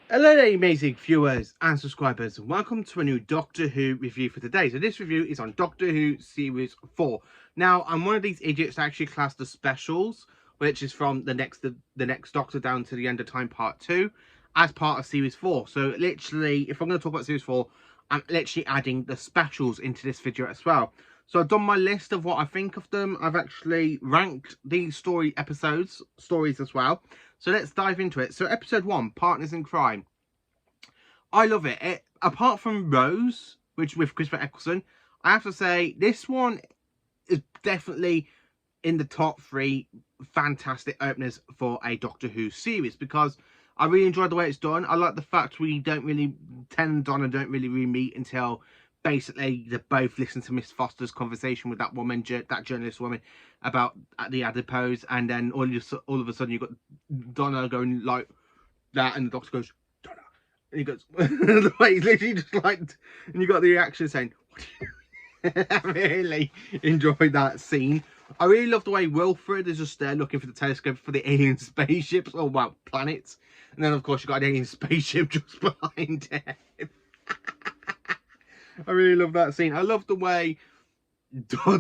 Hello there, amazing viewers and subscribers, and welcome to a new Doctor Who review for today. So this review is on Doctor Who Series 4. Now, I'm one of these idiots that actually class the specials, which is from the next Doctor down to the End of Time Part 2, as part of Series 4. So literally, if I'm going to talk about Series 4, I'm literally adding the specials into this video as well. So I've done my list of what I think of them. I've actually ranked these stories as well. So let's dive into it. So episode 1, Partners in Crime. I love it. Apart from Rose, which with Christopher Eccleston, I have to say this one is definitely in the top 3 fantastic openers for a Doctor Who series, because I really enjoyed the way it's done. I like the fact we don't really, Tennant and Donna don't really meet until basically they both listen to Miss Foster's conversation with that woman, that journalist woman, about the adipose, and then all of a sudden you've got Donna going like that, and the Doctor goes, Donna, and he goes, the way he's literally just like, and you got the reaction saying, what are you doing? I really enjoyed that scene. I really love the way Wilfred is just there looking for the telescope for the alien spaceships, or well, planets, and then of course you got an alien spaceship just behind him. I really love that scene. I love the way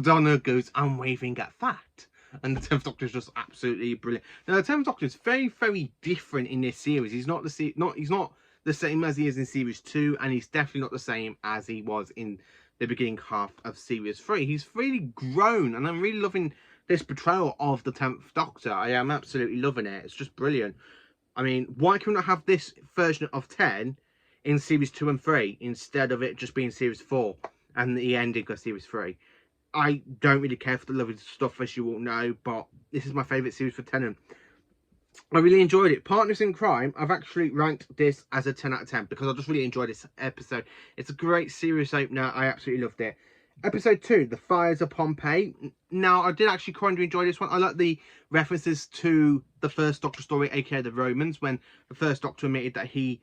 Donna goes, I'm waving at that. And the 10th Doctor is just absolutely brilliant. Now, the 10th Doctor is very, very different in this series. He's not the same as he is in Series 2, and he's definitely not the same as he was in the beginning half of Series 3. He's really grown, and I'm really loving this portrayal of the 10th Doctor. I am absolutely loving it. It's just brilliant. I mean, why can we not have this version of 10 in Series 2 and 3 instead of it just being Series 4 and the ending of Series 3? I don't really care for the lovely stuff, as you all know, but this is my favourite series for Tennant. I really enjoyed it. Partners in Crime, I've actually ranked this as a 10 out of 10 because I just really enjoyed this episode. It's a great series opener. I absolutely loved it. Episode 2, The Fires of Pompeii. Now, I did actually kind of enjoy this one. I like the references to the first Doctor story, aka the Romans, when the first Doctor admitted that the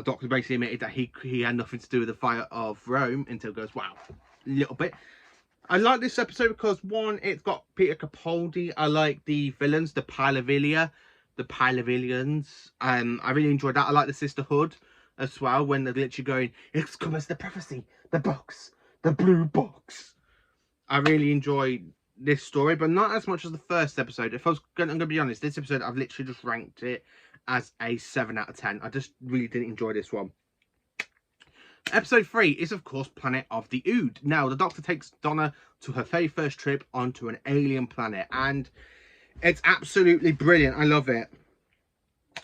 Doctor basically admitted that he had nothing to do with the fire of Rome, until it goes, wow, a little bit. I like this episode because, one, it's got Peter Capaldi. I like the villains, the Palavillians. I really enjoyed that. I like the Sisterhood as well, when they're literally going, it's come as the prophecy, the box, the blue box. I really enjoyed this story, but not as much as the first episode. If I'm going to be honest, this episode, I've literally just ranked it as a 7 out of 10. I just really didn't enjoy this one. Episode 3 is, of course, Planet of the Ood. Now, the Doctor takes Donna to her very first trip onto an alien planet, and it's absolutely brilliant. I love it.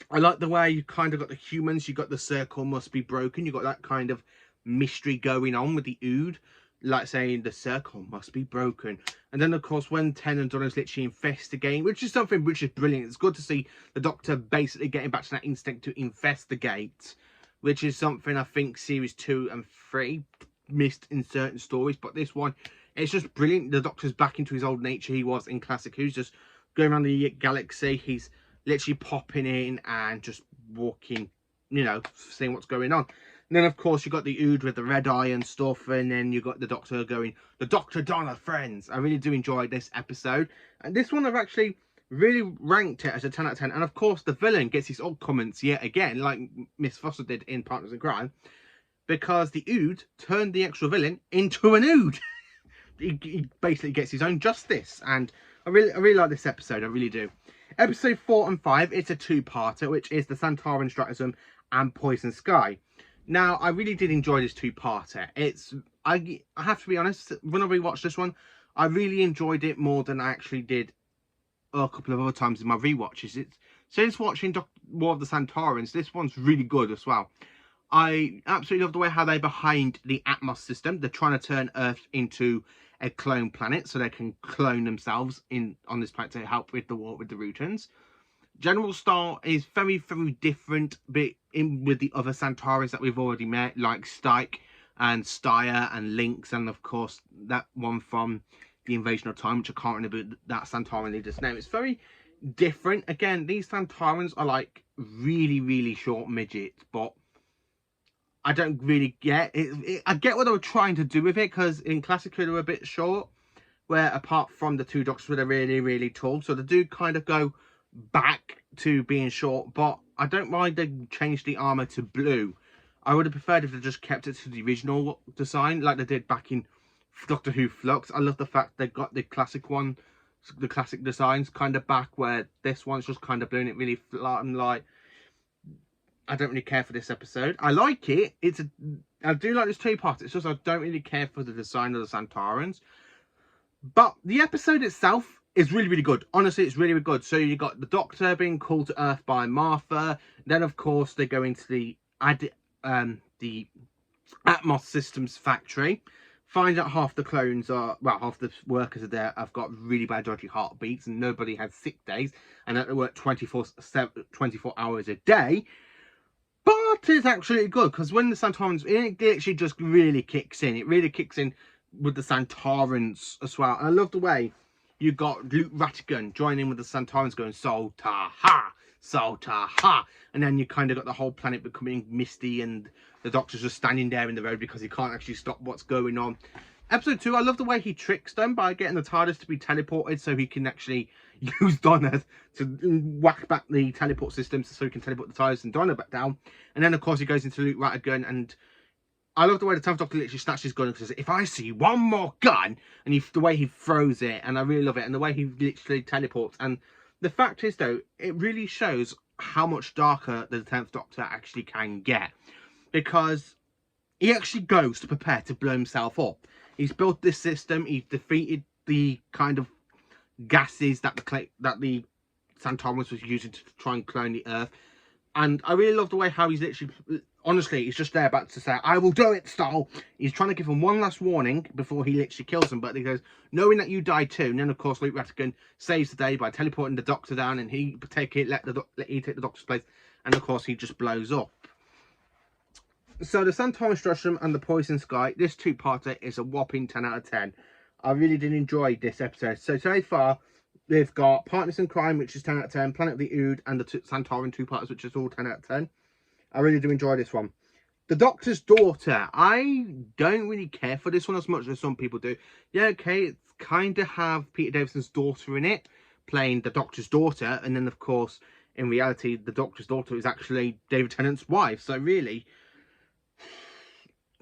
I like the way you kind of got the humans, you got the circle must be broken, you got that kind of mystery going on with the Ood, like saying the circle must be broken. And then, of course, when Ten and Donna's literally investigating, which is something which is brilliant. It's good to see the Doctor basically getting back to that instinct to investigate, which is something I think Series 2 and 3 missed in certain stories. But this one, it's just brilliant. The Doctor's back into his old nature he was in Classic Who's, just going around the galaxy. He's literally popping in and just walking, you know, seeing what's going on. And then, of course, you got the Ood with the red eye and stuff. And then you got the Doctor going, the Doctor Donna friends. I really do enjoy this episode. And this one I've actually really ranked it as a 10 out of 10. And of course, the villain gets his odd comments yet again, like Miss Foster did in Partners in Crime, because the Ood turned the extra villain into an Ood. he basically gets his own justice, and I really like this episode. I really do. Episode 4 and 5, it's a 2-parter, which is the Centaurism and Poison Sky. Now, I really did enjoy this 2-parter. I have to be honest, when I rewatched this one, I really enjoyed it more than I actually did a couple of other times in my rewatches. Since watching War of the Centaurans, this one's really good as well. I absolutely love the way how they're behind the Atmos system. They're trying to turn Earth into a clone planet so they can clone themselves on this planet to help with the war with the Rutans. General Star is very, very different with the other Centaurans that we've already met, like Stike and Steyr and Lynx, and of course that one from the Invasion of Time, which I can't remember that Centauran leader's name. It's very different. Again, these Centaurans are like really, really short midgets, but I don't really get it. I get what they were trying to do with it, because in Classic Who they were a bit short, where apart from the 2 Doctors where they're really, really tall, so they do kind of go back to being short, but I don't mind they changed the armor to blue. I would have preferred if they just kept it to the original design, like they did back in Doctor Who Flux. I love the fact they got the classic one, the classic designs kind of back, where this one's just kind of blue and it really flat and like. I don't really care for this episode. I like it. I do like this two-part. It's just I don't really care for the design of the Centaurans. But the episode itself is really, really good. Honestly, it's really, really good. So you got the Doctor being called to Earth by Martha. Then, of course, they go into the Atmos Systems factory. Find out half the clones are, well, half the workers are there have got really bad dodgy heartbeats and nobody has sick days. And that they work 24 hours a day. But it's actually good because when the Centaurans, it actually just really kicks in. It really kicks in with the Centaurans as well. And I love the way you got Luke Rattigan joining with the Centaurans going Salta-ha, Salta-ha. And then you kind of got the whole planet becoming misty and the Doctor's just standing there in the road because he can't actually stop what's going on. Episode 2, I love the way he tricks them by getting the TARDIS to be teleported so he can actually use Donna to whack back the teleport systems so he can teleport the TARDIS and Donna back down. And then, of course, he goes into Luke Rattigan, and I love the way the 10th Doctor literally snatches his gun and says, if I see one more gun, and the way he throws it, and I really love it, and the way he literally teleports. And the fact is, though, it really shows how much darker the 10th Doctor actually can get, because he actually goes to prepare to blow himself up. He's built this system. He's defeated the kind of gases that the Centaurans was using to try and clone the Earth. And I really love the way how he's literally, honestly, he's just there about to say, I will do it, Stahl. He's trying to give him one last warning before he literally kills him. But he goes, knowing that you die too. And then, of course, Luke Rattigan saves the day by teleporting the Doctor down. And he take the Doctor's place. And, of course, he just blows up. So the Centaurism and the Poison Sky, this two-parter is a whopping 10 out of 10. I really did enjoy this episode. So far, they've got Partners in Crime, which is 10 out of 10, Planet of the Ood, and the Centauran two-parters, which is all 10 out of 10. I really do enjoy this one. The Doctor's Daughter, I don't really care for this one as much as some people do. Yeah, okay, it's kind of have Peter Davison's daughter in it, playing the Doctor's daughter, and then, of course, in reality, the Doctor's daughter is actually David Tennant's wife, so really,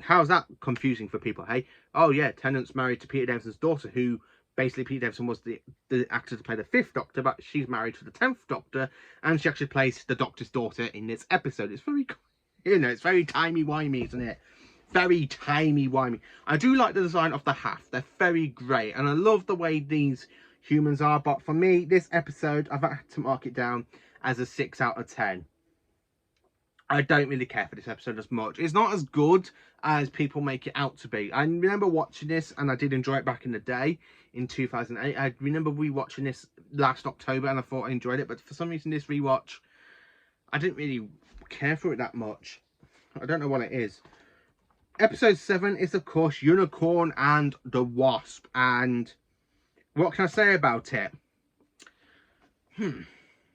how's that confusing for people, hey? Oh, yeah, Tennant's married to Peter Davison's daughter, who basically Peter Davison was the actor to play the 5th Doctor, but she's married to the 10th Doctor, and she actually plays the Doctor's daughter in this episode. It's very, it's very timey-wimey, isn't it? Very timey-wimey. I do like the design of the half. They're very great, and I love the way these humans are, but for me, this episode, I've had to mark it down as a 6 out of 10. I don't really care for this episode as much. It's not as good as people make it out to be. I remember watching this, and I did enjoy it back in the day, in 2008. I remember rewatching this last October, and I thought I enjoyed it. But for some reason, this rewatch, I didn't really care for it that much. I don't know what it is. Episode 7 is, of course, Unicorn and the Wasp. And what can I say about it?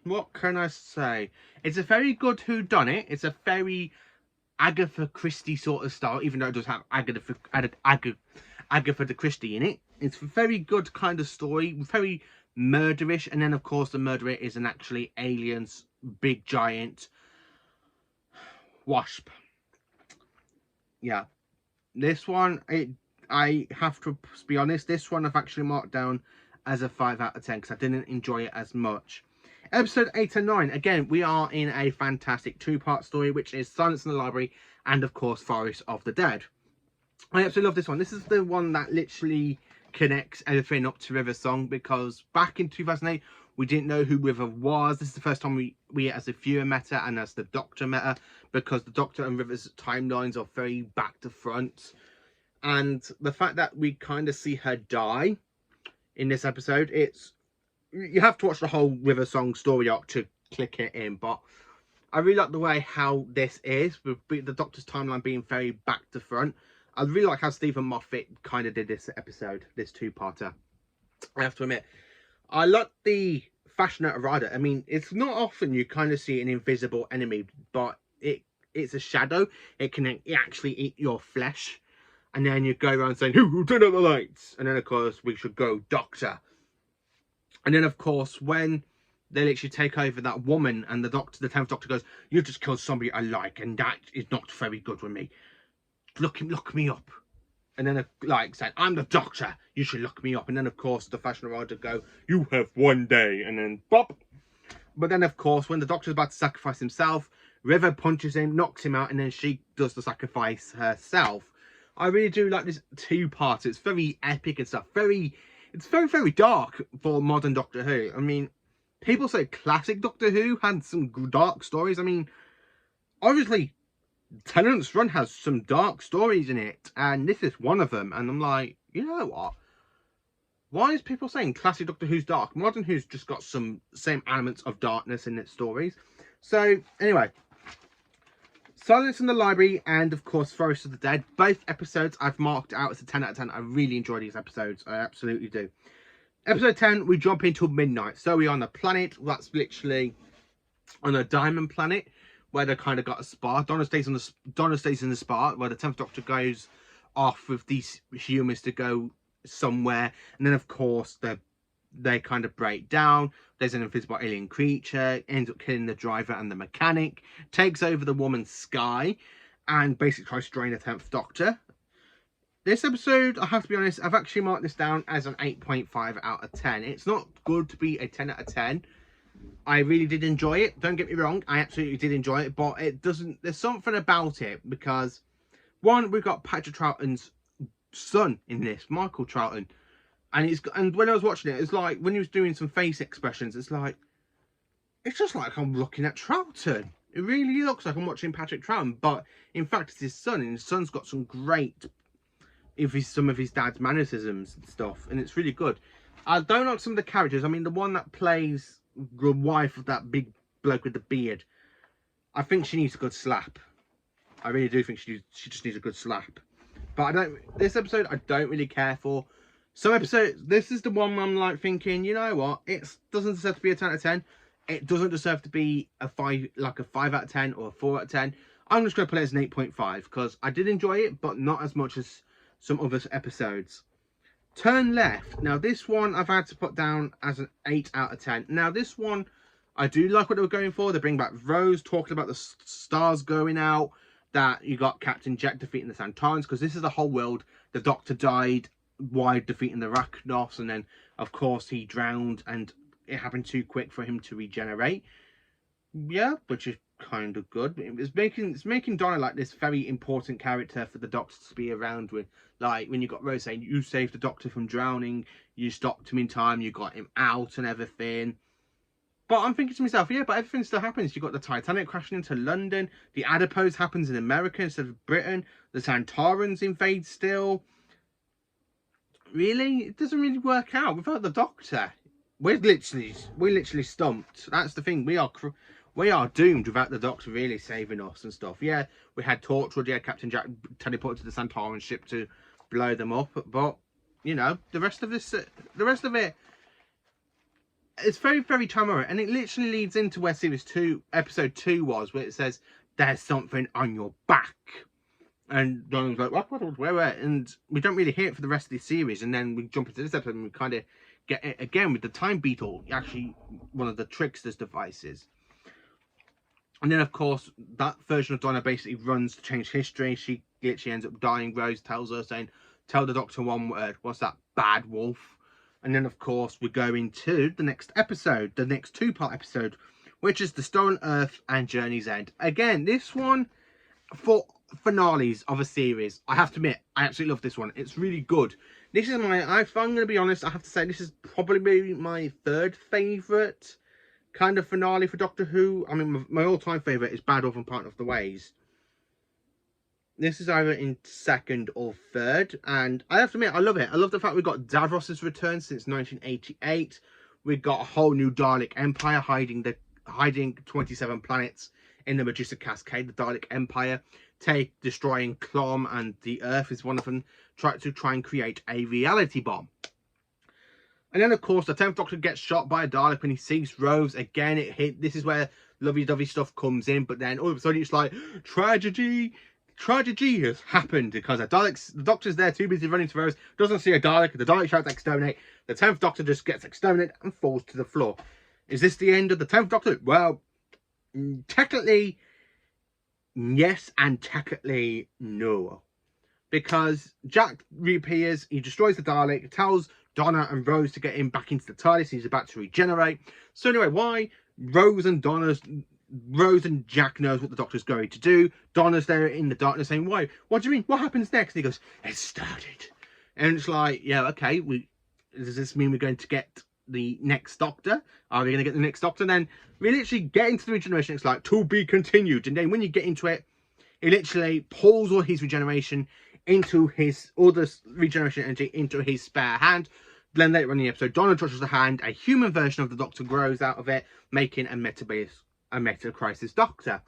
What can I say? It's a very good whodunit. It's a very Agatha Christie sort of style, even though it does have Agatha Christie in it. It's a very good kind of story, very murderish. And then, of course, the murderer is an actually alien's big giant wasp. Yeah. This one, I have to be honest, this one I've actually marked down as a 5 out of 10 because I didn't enjoy it as much. Episode 8 and 9, again, we are in a fantastic two-part story, which is Silence in the Library and, of course, Forest of the Dead. I absolutely love this one. This is the one that literally connects everything up to River's song, because back in 2008, we didn't know who River was. This is the first time we as a viewer met her and as the Doctor met her, because the Doctor and River's timelines are very back to front. And the fact that we kind of see her die in this episode, you have to watch the whole River Song story arc to click it in, but I really like the way how this is, with the Doctor's timeline being very back to front. I really like how Stephen Moffat kind of did this episode, this two-parter. I have to admit, I like the fashion of Rider. I mean, it's not often you kind of see an invisible enemy, but it's a shadow. It can actually eat your flesh. And then you go around saying, who turn out the lights? And then, of course, we should go Doctor. And then, of course, when they literally take over that woman, and the 10th Doctor goes, "You just killed somebody I like, and that is not very good with me. Look me up." And then, like, said, "I'm the Doctor. You should look me up." And then, of course, the Fashion Rider go, "You have one day," and then bop. But then, of course, when the Doctor's about to sacrifice himself, River punches him, knocks him out, and then she does the sacrifice herself. I really do like this two-part. It's very epic and stuff. It's very, very dark for modern Doctor Who. I mean, people say classic Doctor Who had some dark stories. I mean, obviously, Tennant's run has some dark stories in it, and this is one of them. And I'm like, you know what? Why is people saying classic Doctor Who's dark? Modern Who's just got some same elements of darkness in its stories. So, anyway. Silence in the Library and, of course, Forest of the Dead. Both episodes I've marked out as a 10 out of 10. I really enjoy these episodes. I absolutely do. Episode 10, we jump into midnight. So we're on a planet that's literally on a diamond planet where they kind of got a spar. Donna stays in the spar where the 10th Doctor goes off with these humans to go somewhere. And then, of course, they kind of break down. There's an invisible alien creature, ends up killing the driver and the mechanic, takes over the woman's Sky, and basically tries to drain the 10th Doctor. This episode, I have to be honest, I've actually marked this down as an 8.5 out of 10. It's not good to be a 10 out of 10. I really did enjoy it. Don't get me wrong, I absolutely did enjoy it, but it doesn't, there's something about it, because one, we've got Patrick Troughton's son in this, Michael Troughton. And when I was watching it, it's like when he was doing some face expressions, it's just like I'm looking at Troughton. It really looks like I'm watching Patrick Troughton, but in fact it's his son, and his son's got some great, some of his dad's mannerisms and stuff, and it's really good. I don't like some of the characters. I mean, the one that plays the wife of that big bloke with the beard, I think she needs a good slap. I really do think she just needs a good slap. But this episode I don't really care for. Some episodes, this is the one where I'm like thinking, you know what, it doesn't deserve to be a 10 out of 10. It doesn't deserve to be a 5 out of 10 or a 4 out of 10. I'm just going to put it as an 8.5 because I did enjoy it, but not as much as some other episodes. Turn Left. Now, this one I've had to put down as an 8 out of 10. Now, this one, I do like what they were going for. They bring back Rose, talking about the stars going out, that you got Captain Jack defeating the Centaurans, because this is the whole world. The Doctor died while defeating the Arachnos, and then, of course, he drowned, and it happened too quick for him to regenerate. Yeah, which is kind of good. It's making Donna like this very important character for the Doctor to be around with. Like when you got Rose saying, "You saved the Doctor from drowning, you stopped him in time, you got him out and everything." But I'm thinking to myself, yeah, but everything still happens. You got the Titanic crashing into London, the Adipose happens in America instead of Britain, the Centaurans invade still. Really, it doesn't really work out without the Doctor. We're literally stumped. That's the thing. We are doomed without the Doctor really saving us and stuff. Yeah, we had Torchwood. Yeah, Captain Jack teleported to the Centaurian ship to blow them up. But you know, the rest of it, it's very, very Tamara, and it literally leads into where series 2, episode 2 was, where it says there's something on your back. And Donald's like, what, where? And we don't really hear it for the rest of the series. And then we jump into this episode and we kind of get it again with the Time Beetle, actually one of the Trickster's devices. And then, of course, that version of Donna basically runs to change history. She literally ends up dying. Rose tells her, saying, "Tell the Doctor one word." What's that? Bad wolf. And then, of course, we go into the next episode, the next 2-part episode, which is The Stolen Earth and Journey's End. Again, this one, for finales of a series, I have to admit, I absolutely love this one. It's really good. This is if I'm going to be honest, I have to say this is probably my 3rd favourite kind of finale for Doctor Who. I mean, my all-time favourite is Bad Wolf and Partner of the Ways. This is either in 2nd or 3rd, and I have to admit, I love it. I love the fact we've got Davros's return since 1988. We've got a whole new Dalek Empire hiding 27 planets in the Medusa Cascade. The Dalek Empire destroying Clom, and the Earth is one of them, try and create a reality bomb. And then, of course, the 10th Doctor gets shot by a Dalek when he sees Rose. Again, this is where lovey-dovey stuff comes in, but then all of a sudden it's like, tragedy has happened, because the Doctor's there too busy running to Rose, doesn't see a Dalek, the Dalek shouts exterminate, the 10th Doctor just gets exterminated and falls to the floor. Is this the end of the 10th Doctor? Well, technically, yes, and technically, no. Because Jack reappears, he destroys the Dalek, tells Donna and Rose to get him back into the TARDIS, he's about to regenerate. So anyway, why? Rose and Jack knows what the Doctor's going to do. Donna's there in the darkness saying, why? What do you mean? What happens next? And he goes, it started. And it's like, yeah, okay, does this mean we're going to get the next Doctor? Are we going to get the next Doctor? And then we literally get into the regeneration. It's like, to be continued. And then when you get into it, he literally pulls all his regeneration into all the regeneration energy into his spare hand. Then later on in the episode, Donna touches the hand, a human version of the Doctor grows out of it, making a meta-crisis Doctor.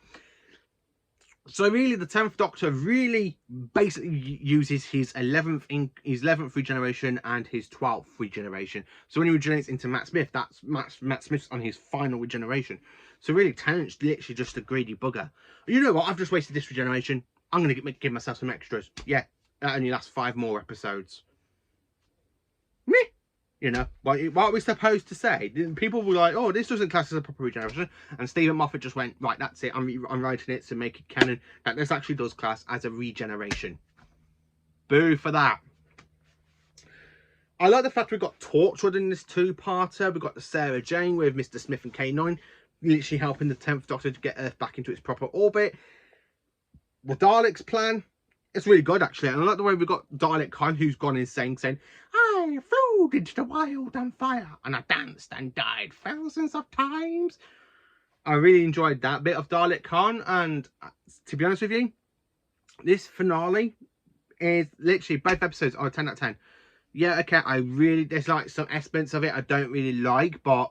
So really, the 10th Doctor really basically uses his 11th regeneration and his 12th regeneration. So when he regenerates into Matt Smith, that's Matt Smith's on his final regeneration. So really, Tennant's literally just a greedy bugger. You know what? I've just wasted this regeneration. I'm going to give myself some extras. Yeah, that only lasts 5 more episodes. Meh. You know, what are we supposed to say? People were like, oh, this doesn't class as a proper regeneration. And Stephen Moffat just went, right, that's it. I'm writing it to make it canon that this actually does class as a regeneration. Boo for that. I like the fact we've got Torchwood in this 2-parter. We've got the Sarah Jane with Mr. Smith and K9 literally helping the 10th Doctor to get Earth back into its proper orbit. The Daleks plan, it's really good actually. And I like the way we've got Dalek Khan, who's gone insane, saying, I flew into the wild on fire and I danced and died thousands of times. I really enjoyed that bit of Dalek Khan. And to be honest with you, this finale is literally both episodes are 10 out of 10. Yeah, okay, there's like some aspects of it I don't really like, but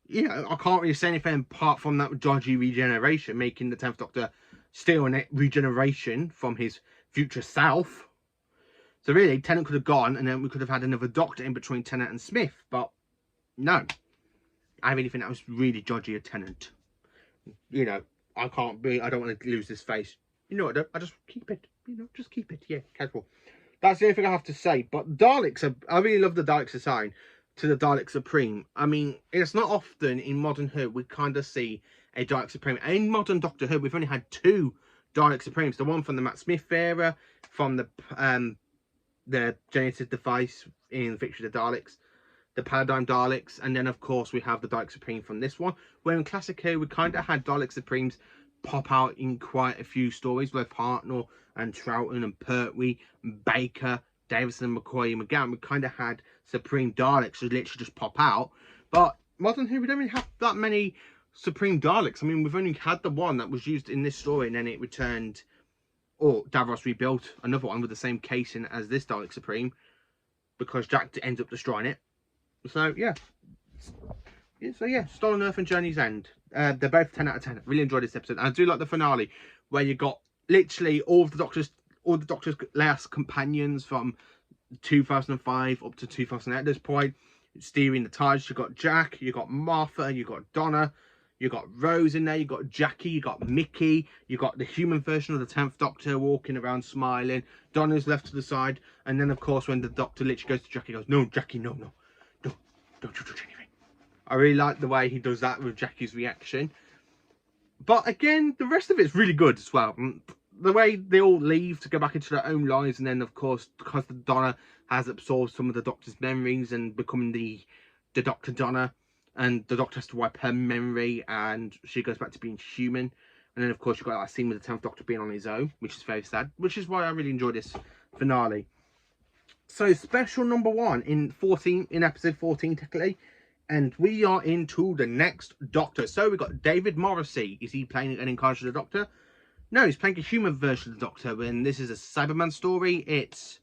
you know, I can't really say anything apart from that dodgy regeneration, making the 10th Doctor steal a regeneration from his future self. So really, Tennant could have gone, and then we could have had another Doctor in between Tennant and Smith, but no. I really think that was really dodgy of Tennant. You know, I don't want to lose this face. You know what, I just keep it. You know, just keep it. Yeah, casual. That's the only thing I have to say. But Daleks, I really love the Daleks assign to the Dalek Supreme. I mean, it's not often in modern Who we kind of see a Dalek Supreme. In modern Doctor Who, we've only had 2 Dalek Supremes. The one from the Matt Smith era, from the Genesis device in Victory of the Daleks, the Paradigm Daleks, and then of course we have the Dalek Supreme from this one. Where in Classic Who, we kind of had Dalek Supremes pop out in quite a few stories, with Hartnell and Troughton and Pertwee, Baker, Davison, McCoy, and McGowan. We kind of had Supreme Daleks who literally just pop out. But modern Who, we don't really have that many Supreme Daleks. I mean, we've only had the one that was used in this story, and then it returned, or Davros rebuilt another one with the same casing as this Dalek Supreme, because Jack ends up destroying it. So yeah. Stolen Earth and Journey's End. They're both 10 out of 10. Really enjoyed this episode. And I do like the finale, where you got literally all the Doctor's last companions from 2005 up to 2008 at this point, steering the tides. You got Jack, you got Martha, you got Donna, you got Rose in there, you got Jackie, you got Mickey, you got the human version of the 10th Doctor walking around smiling. Donna's left to the side, and then of course when the Doctor literally goes to Jackie, he goes, no Jackie, no, don't you touch anything. I really like the way he does that with Jackie's reaction. But again, the rest of it's really good as well. The way they all leave to go back into their own lives, and then of course because Donna has absorbed some of the Doctor's memories and becoming the Dr. Donna, and the Doctor has to wipe her memory and she goes back to being human. And then of course you've got that scene with the 10th Doctor being on his own, which is very sad, which is why I really enjoy this finale. So special number 1 in episode 14 technically, and we are into the next Doctor. So we've got David Morrissey. Is he playing an incarnation of the Doctor? No, he's playing a human version of the Doctor, and this is a Cyberman story. It's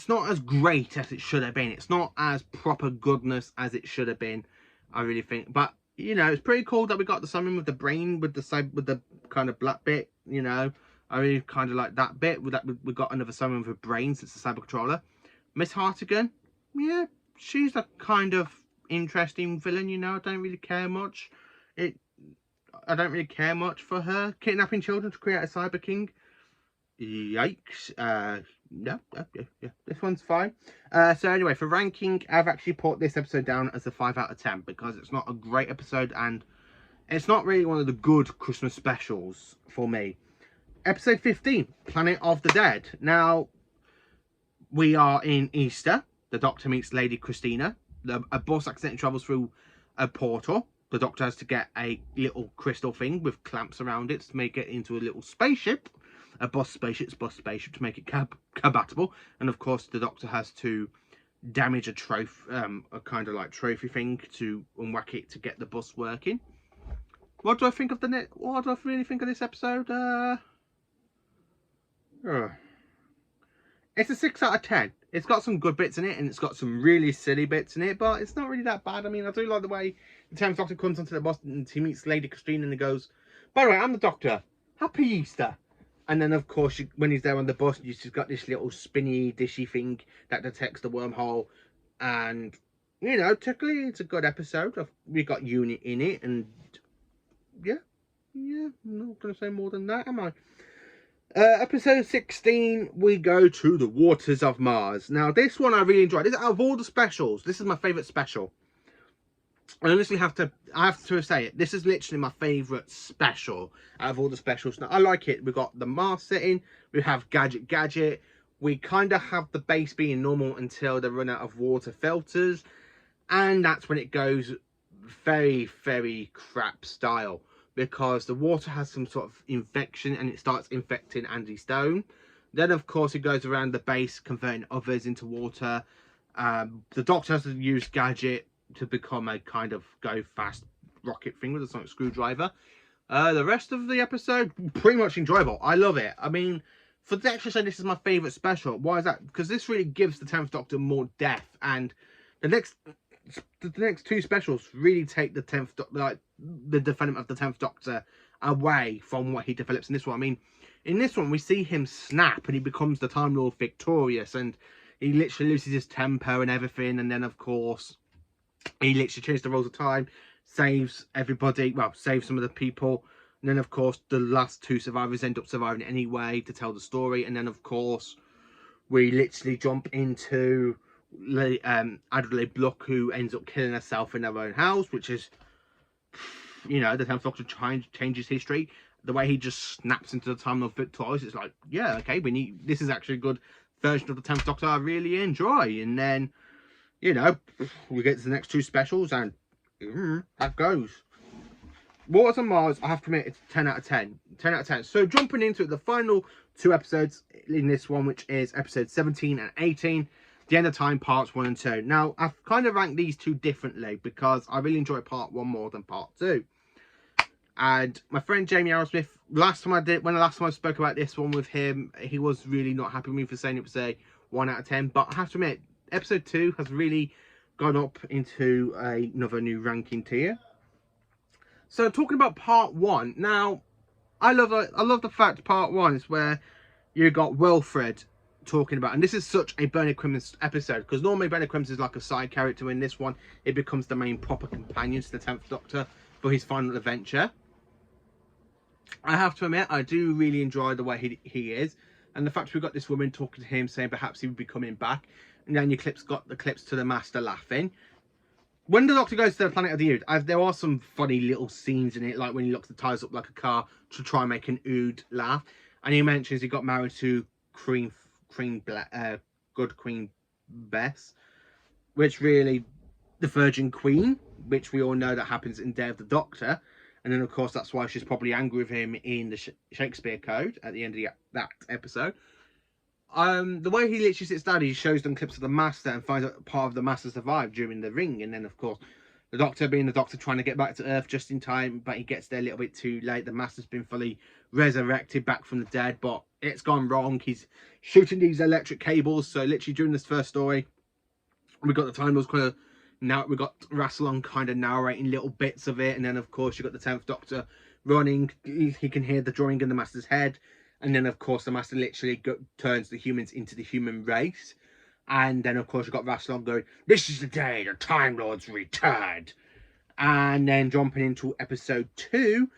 not as great as it should have been. It's not as proper goodness as it should have been, I really think. But you know, it's pretty cool that we got the Cyberman with the brain, with the kind of black bit. You know, I really kind of like that bit. With that, we got another Cyberman with brains. It's a cyber controller. Miss Hartigan, yeah, she's a kind of interesting villain. You know, I don't really care much. I don't really care much for her. Kidnapping children to create a Cyber King. Yikes. No, yeah. This one's fine. So anyway, for ranking, I've actually put this episode down as a 5 out of 10 because it's not a great episode and it's not really one of the good Christmas specials for me. Episode 15, Planet of the Dead. Now, we are in Easter. The Doctor meets Lady Christina. A bus accidentally travels through a portal. The Doctor has to get a little crystal thing with clamps around it to make it into a little spaceship. A bus spaceship to make it compatible. And of course, the Doctor has to damage a trophy, a kind of like trophy thing to unwhack it to get the bus working. What do I think of what do I really think of this episode? It's a 6 out of 10. It's got some good bits in it, and it's got some really silly bits in it, but it's not really that bad. I mean, I do like the way the 10th Doctor comes onto the bus and he meets Lady Christine and he goes, "By the way, I'm the Doctor. Happy Easter." And then, of course, when he's there on the bus, she's got this little spinny, dishy thing that detects the wormhole. And, you know, technically, it's a good episode. We got Unit in it, and yeah, I'm not going to say more than that, am I? Episode 16, we go to the Waters of Mars. Now, this one I really enjoyed. Out of all the specials, this is my favourite special. I honestly I have to say it. This is literally my favourite special out of all the specials. Now, I like it. We've got the Mars setting. We have Gadget. We kind of have the base being normal until they run out of water filters. And that's when it goes very, very crap style. Because the water has some sort of infection and it starts infecting Andy Stone. Then, of course, it goes around the base, converting others into water. The Doctor has to use Gadget to become a kind of go-fast rocket thing with a sonic screwdriver. The rest of the episode, pretty much enjoyable. I love it. I mean, for the extra say this is my favourite special. Why is that? Because this really gives the 10th Doctor more depth. And the next two specials really take the 10th Doctor, like the development of the 10th Doctor away from what he develops in this one. I mean, in this one we see him snap and he becomes the Time Lord victorious and he literally loses his temper and everything, and then of course he literally changes the rules of time, saves everybody, well, saves some of the people, and then of course the last two survivors end up surviving anyway to tell the story. And then of course we literally jump into Adelaide Block, who ends up killing herself in her own house, which is, you know, the 10th Doctor changes history. The way he just snaps into the Time Lord victorious, it's like, yeah, okay, this is actually a good version of the 10th Doctor I really enjoy. And then, you know, we get to the next two specials and that goes. Waters on Mars, I have to admit, it's 10 out of 10. 10 out of 10. So jumping into the final two episodes in this one, which is episode 17 and 18. The End of Time parts 1 and 2. Now, I've kind of ranked these two differently because I really enjoy part 1 more than part 2. And my friend Jamie Arrowsmith, when the last time I spoke about this one with him, he was really not happy with me for saying it was a 1 out of 10. But I have to admit, episode 2 has really gone up into another new ranking tier. So talking about part 1, now I love the fact part 1 is where you got Wilfred talking about, and this is such a Bernard Crimmins episode because normally Bernard Crimmins is like a side character. In this one it becomes the main proper companion to the 10th Doctor for his final adventure. I have to admit, I do really enjoy the way he is, and the fact we've got this woman talking to him saying perhaps he would be coming back, and then got the clips to the Master laughing. When the Doctor goes to the Planet of the Ood, there are some funny little scenes in it, like when he locks the tyres up like a car to try and make an Ood laugh, and he mentions he got married to Good Queen Bess, which really the Virgin Queen, which we all know that happens in Day of the Doctor. And then of course that's why she's probably angry with him in the Shakespeare Code at the end of that episode. The way he literally sits down, he shows them clips of the Master and finds out part of the Master survived during the ring. And then of course the Doctor being the Doctor trying to get back to Earth just in time, but he gets there a little bit too late. The Master's been fully resurrected back from the dead, but it's gone wrong. He's shooting these electric cables. So literally during this first story, we got the Time Lords kind of, now we got Rassilon kind of narrating little bits of it, and then of course you got the 10th Doctor running. He can hear the drawing in the Master's head, and then of course the Master literally turns the humans into the human race. And then of course you got Rassilon going, "This is the day the Time Lords returned." And then jumping into episode 2,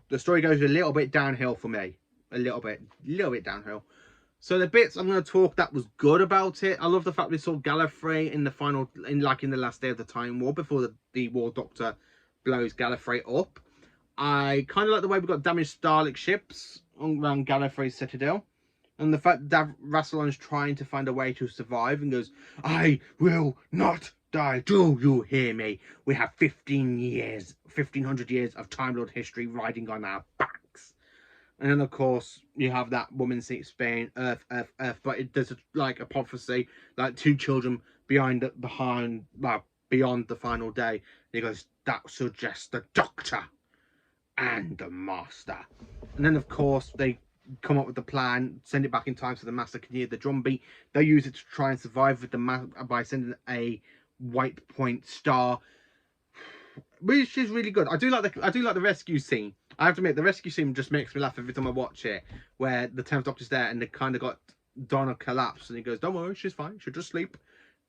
the story goes a little bit downhill for me. a little bit downhill. So the bits I'm going to talk that was good about it, I love the fact we saw Gallifrey in the final, in the last day of the Time War, before the War Doctor blows Gallifrey up. I kind of like the way we got damaged Dalek ships around Gallifrey's citadel. And the fact that Rassilon's trying to find a way to survive and goes, I will not die. Do you hear me? We have 1,500 years of Time Lord history riding on our backs. And then, of course, you have that woman saying, Earth, Earth, Earth. But there's like a prophecy, like 2 children beyond the final day. And he goes, that suggests the Doctor and the Master. And then, of course, they come up with the plan, send it back in time so the Master can hear the drumbeat. They use it to try and survive with by sending a white point star, which is really good. I do like the rescue scene. I have to admit, the rescue scene just makes me laugh every time I watch it, where the 10th Doctor's there and they kind of got Donna collapsed and he goes, don't worry, she's fine, she'll just sleep.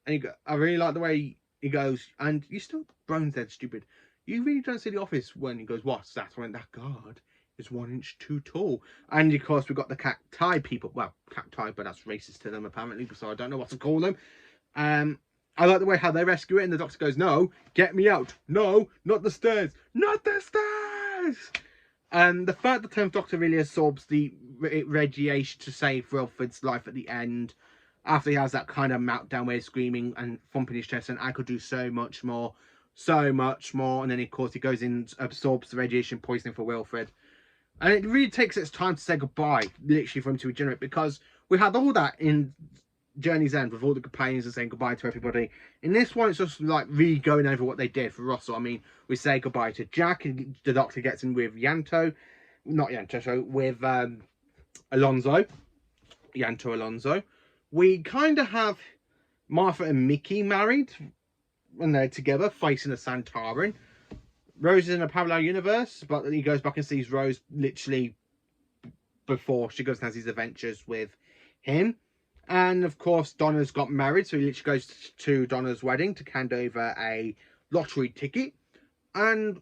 And I really like the way he goes, and you still Brown's dead stupid. You really don't see the office when he goes, what's that? I went, that guard is 1 inch too tall. And of course, we've got the cacti people. Well, cacti, but that's racist to them apparently, so I don't know what to call them. I like the way how they rescue it, and the Doctor goes, no, get me out. No, not the stairs. Not the stairs. And the fact that the 10th Doctor really absorbs the radiation to save Wilfred's life at the end, after he has that kind of meltdown where he's screaming and thumping his chest, and I could do so much more. So much more. And then, of course, he goes in and absorbs the radiation poisoning for Wilfred. And it really takes its time to say goodbye, literally, for him to regenerate, because we had all that in Journey's End with all the companions and saying goodbye to everybody. In this one, it's just like really going over what they did for Russell. I mean, we say goodbye to Jack, and the Doctor gets in with with Alonso. We kind of have Martha and Mickey married when they're together, facing a Centauran. Rose is in a parallel universe, but he goes back and sees Rose literally before she goes and has these adventures with him. And of course, Donna's got married, so he literally goes to Donna's wedding to hand over a lottery ticket. And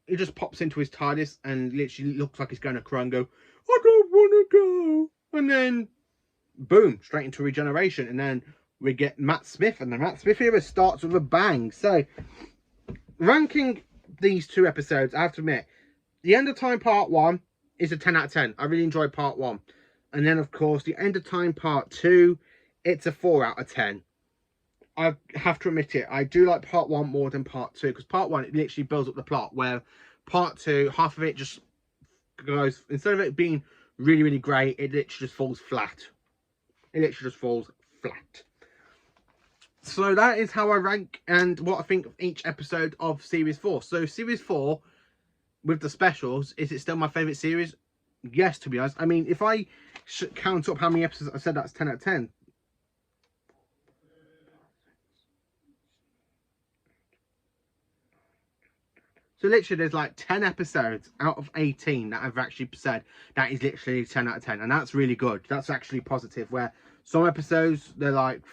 he just pops into his TARDIS and literally looks like he's going to cry and go, I don't want to go. And then, boom, straight into regeneration. And then we get Matt Smith, and the Matt Smith era starts with a bang. So, ranking these 2 episodes, I have to admit, The End of Time Part 1 is a 10 out of 10. I really enjoyed Part 1. And then, of course, The End of Time Part 2, it's a 4 out of 10. I have to admit it, I do like Part 1 more than Part 2, because Part 1, it literally builds up the plot, where Part 2, half of it just goes, instead of it being really, really great, it literally just falls flat. So that is how I rank and what I think of each episode of Series 4. So Series 4, with the specials, is it still my favourite series? Yes, to be honest. I mean, if I count up how many episodes I said, that's 10 out of 10. So literally there's like 10 episodes out of 18 that I've actually said that is literally 10 out of 10. And that's really good. That's actually positive. Where some episodes, they're like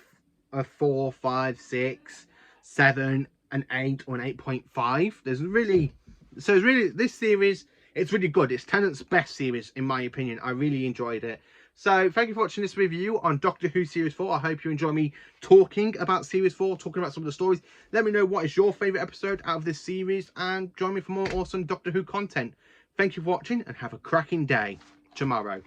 a 4, 5, 6, 7, an 8 or an 8.5. There's really... So it's really... This series, it's really good. It's Tennant's best series, in my opinion. I really enjoyed it. So thank you for watching this review on Doctor Who Series 4. I hope you enjoy me talking about Series 4, talking about some of the stories. Let me know what is your favourite episode out of this series, and join me for more awesome Doctor Who content. Thank you for watching, and have a cracking day tomorrow.